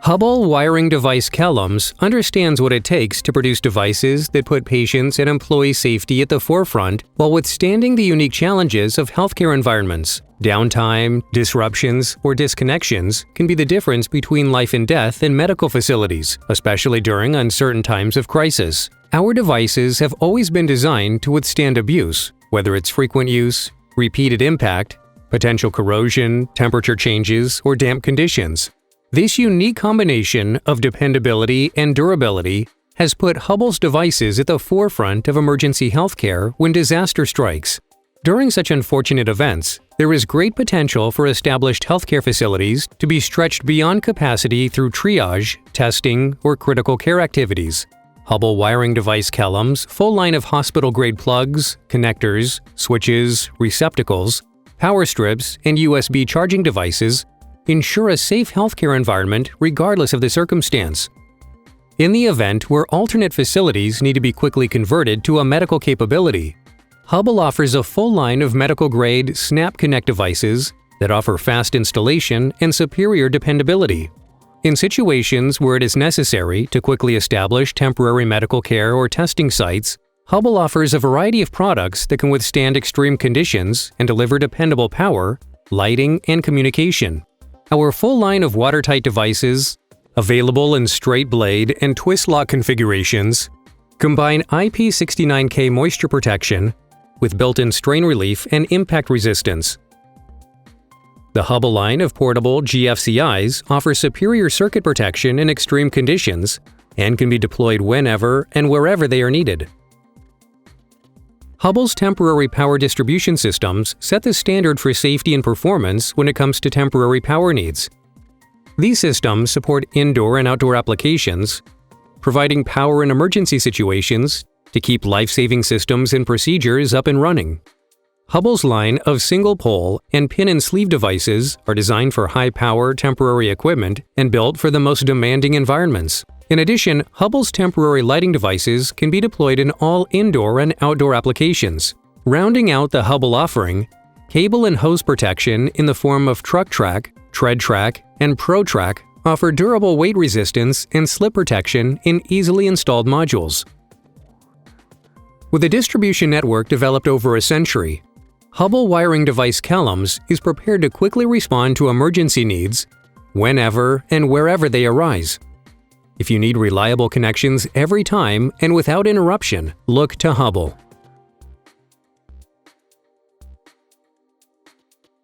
Hubbell Wiring Device-Kellems understands what it takes to produce devices that put patients and employee safety at the forefront while withstanding the unique challenges of healthcare environments. Downtime, disruptions, or disconnections can be the difference between life and death in medical facilities, especially during uncertain times of crisis. Our devices have always been designed to withstand abuse, whether it's frequent use, repeated impact, potential corrosion, temperature changes, or damp conditions. This unique combination of dependability and durability has put Hubbell's devices at the forefront of emergency healthcare when disaster strikes. During such unfortunate events, there is great potential for established healthcare facilities to be stretched beyond capacity through triage, testing, or critical care activities. Hubbell Wiring Device-Kellems' full line of hospital-grade plugs, connectors, switches, receptacles, power strips, and USB charging devices ensure a safe healthcare environment regardless of the circumstance. In the event where alternate facilities need to be quickly converted to a medical capability, Hubbell offers a full line of medical-grade SNAPCONNECT devices that offer fast installation and superior dependability. In situations where it is necessary to quickly establish temporary medical care or testing sites, Hubbell offers a variety of products that can withstand extreme conditions and deliver dependable power, lighting, and communication. Our full line of watertight devices, available in straight blade and twist lock configurations, combine IP69K moisture protection with built-in strain relief and impact resistance. The Hubbell line of portable GFCIs offers superior circuit protection in extreme conditions and can be deployed whenever and wherever they are needed. Hubbell's temporary power distribution systems set the standard for safety and performance when it comes to temporary power needs. These systems support indoor and outdoor applications, providing power in emergency situations to keep life-saving systems and procedures up and running. Hubbell's line of single-pole and pin-and-sleeve devices are designed for high-power temporary equipment and built for the most demanding environments. In addition, Hubbell's temporary lighting devices can be deployed in all indoor and outdoor applications. Rounding out the Hubbell offering, cable and hose protection in the form of Truck Track, Tread Track, and Pro Track offer durable weight resistance and slip protection in easily installed modules. With a distribution network developed over a century, Hubbell Wiring Device-Kellems is prepared to quickly respond to emergency needs whenever and wherever they arise. If you need reliable connections every time and without interruption, look to Hubbell.